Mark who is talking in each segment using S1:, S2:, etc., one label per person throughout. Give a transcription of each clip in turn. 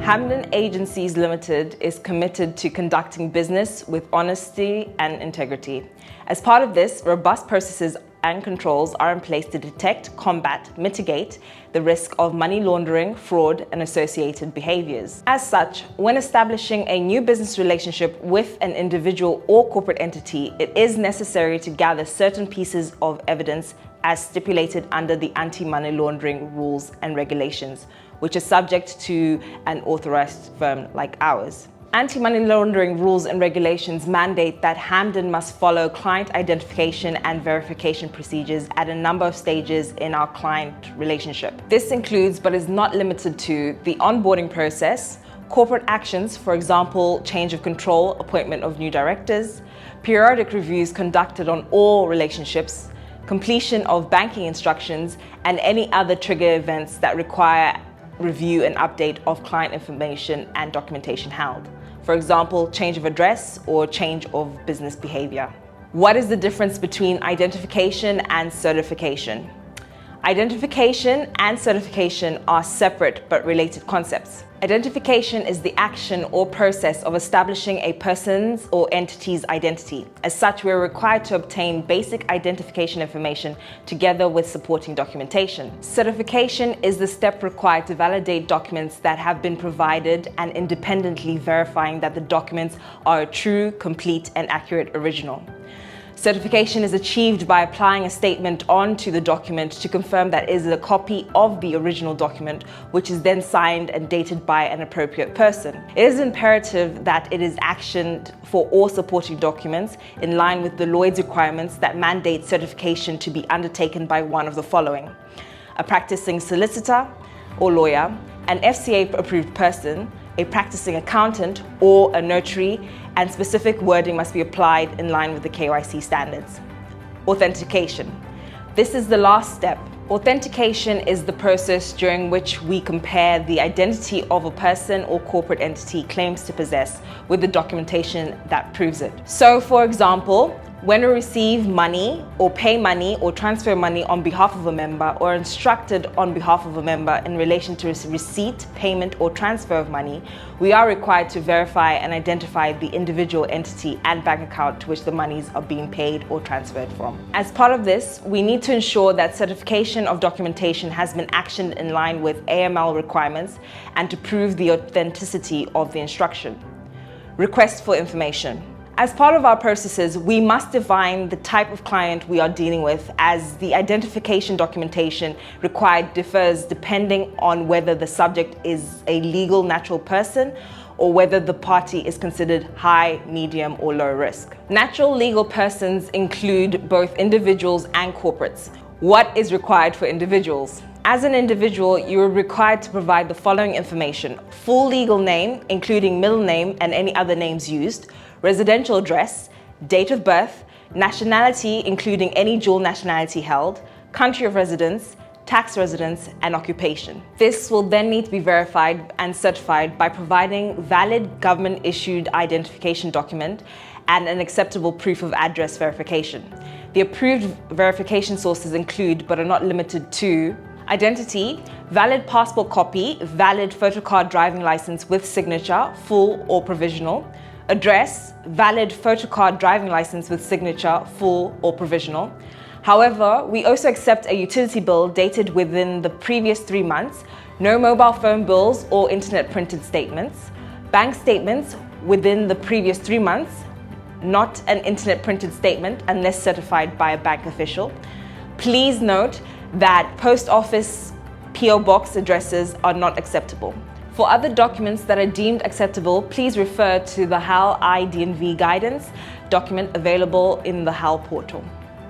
S1: Hamden Agencies Limited is committed to conducting business with honesty and integrity. As part of this, robust processes and controls are in place to detect, combat, mitigate the risk of money laundering, fraud, and associated behaviors. As such, when establishing a new business relationship with an individual or corporate entity, it is necessary to gather certain pieces of evidence as stipulated under the anti-money laundering rules and regulations, which are subject to an authorized firm like ours. Anti-money laundering rules and regulations mandate that Hamden must follow client identification and verification procedures at a number of stages in our client relationship. This includes, but is not limited to, the onboarding process, corporate actions, for example, change of control, appointment of new directors, periodic reviews conducted on all relationships, completion of banking instructions, and any other trigger events that require review and update of client information and documentation held. For example, change of address or change of business behavior. What is the difference between identification and certification? Identification and certification are separate but related concepts. Identification is the action or process of establishing a person's or entity's identity. As such, we are required to obtain basic identification information together with supporting documentation. Certification is the step required to validate documents that have been provided and independently verifying that the documents are a true, complete, and accurate original. Certification is achieved by applying a statement onto the document to confirm that it is a copy of the original document, which is then signed and dated by an appropriate person. It is imperative that it is actioned for all supporting documents in line with the Lloyd's requirements that mandate certification to be undertaken by one of the following: a practicing solicitor or lawyer, an FCA-approved person, a practicing accountant, or a notary, and specific wording must be applied in line with the KYC standards. Authentication. This is the last step. Authentication is the process during which we compare the identity of a person or corporate entity claims to possess with the documentation that proves it. So, for example, when we receive money or pay money or transfer money on behalf of a member or instructed on behalf of a member in relation to receipt, payment, or transfer of money, we are required to verify and identify the individual entity and bank account to which the monies are being paid or transferred from. As part of this, we need to ensure that certification of documentation has been actioned in line with AML requirements and to prove the authenticity of the instruction. Request for information. As part of our processes, we must define the type of client we are dealing with, as the identification documentation required differs depending on whether the subject is a legal natural person or whether the party is considered high, medium, or low risk. Natural legal persons include both individuals and corporates. What is required for individuals? As an individual, you are required to provide the following information: full legal name, including middle name and any other names used, residential address, date of birth, nationality, including any dual nationality held, country of residence, tax residence, and occupation. This will then need to be verified and certified by providing valid government-issued identification document and an acceptable proof of address verification. The approved verification sources include, but are not limited to, identity, valid passport copy, valid photocard driving license with signature, full or provisional, address, valid photocard driving license with signature, full or provisional. However, we also accept a utility bill dated within the previous 3 months, no mobile phone bills or internet printed statements, bank statements within the previous 3 months, not an internet printed statement unless certified by a bank official. Please note that post office PO box addresses are not acceptable. For other documents that are deemed acceptable, please refer to the HAL IDNV guidance document available in the HAL portal.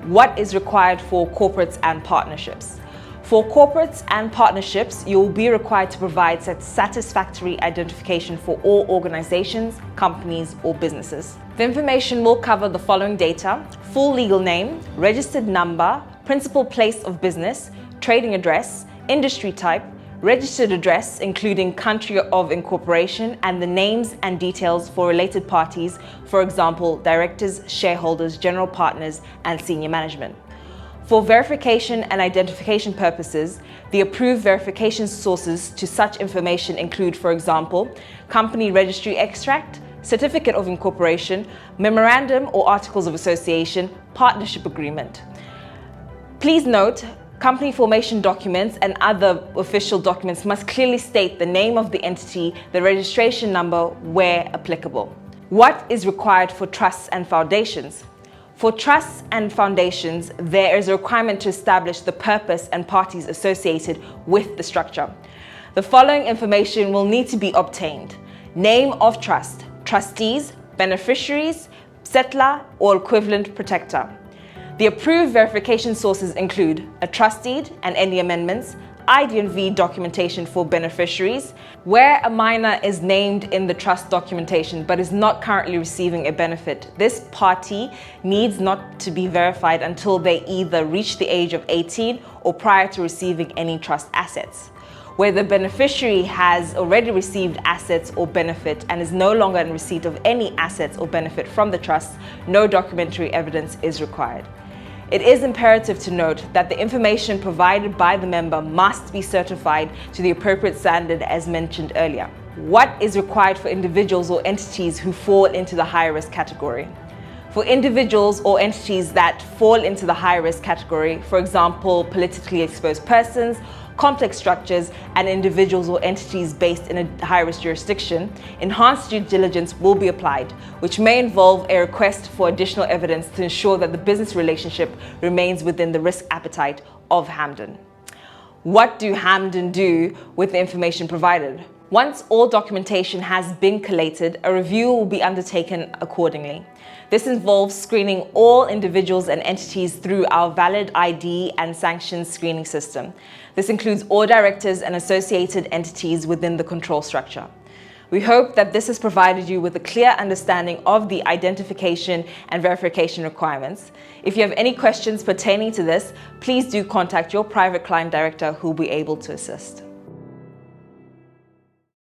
S1: What is required for corporates and partnerships? For corporates and partnerships, you will be required to provide satisfactory identification for all organizations, companies, or businesses. The information will cover the following data: full legal name, registered number, principal place of business, trading address, industry type, registered address including country of incorporation, and the names and details for related parties, for example, directors, shareholders, general partners, and senior management. For verification and identification purposes, the approved verification sources to such information include, for example, company registry extract, certificate of incorporation, memorandum or articles of association, partnership agreement. Please note, company formation documents and other official documents must clearly state the name of the entity, the registration number where applicable. What is required for trusts and foundations? For trusts and foundations, there is a requirement to establish the purpose and parties associated with the structure. The following information will need to be obtained: name of trust, trustees, beneficiaries, settlor or equivalent protector. The approved verification sources include a trust deed and any amendments, ID&V documentation for beneficiaries. Where a minor is named in the trust documentation but is not currently receiving a benefit, this party needs not to be verified until they either reach the age of 18 or prior to receiving any trust assets. Where the beneficiary has already received assets or benefit and is no longer in receipt of any assets or benefit from the trust, no documentary evidence is required. It is imperative to note that the information provided by the member must be certified to the appropriate standard as mentioned earlier. What is required for individuals or entities who fall into the high-risk category? For individuals or entities that fall into the high-risk category, for example, politically exposed persons, complex structures, and individuals or entities based in a high-risk jurisdiction, enhanced due diligence will be applied, which may involve a request for additional evidence to ensure that the business relationship remains within the risk appetite of Hampden. What do Hampden do with the information provided? Once all documentation has been collated, a review will be undertaken accordingly. This involves screening all individuals and entities through our valid ID and sanctions screening system. This includes all directors and associated entities within the control structure. We hope that this has provided you with a clear understanding of the identification and verification requirements. If you have any questions pertaining to this, please do contact your private client director who will be able to assist.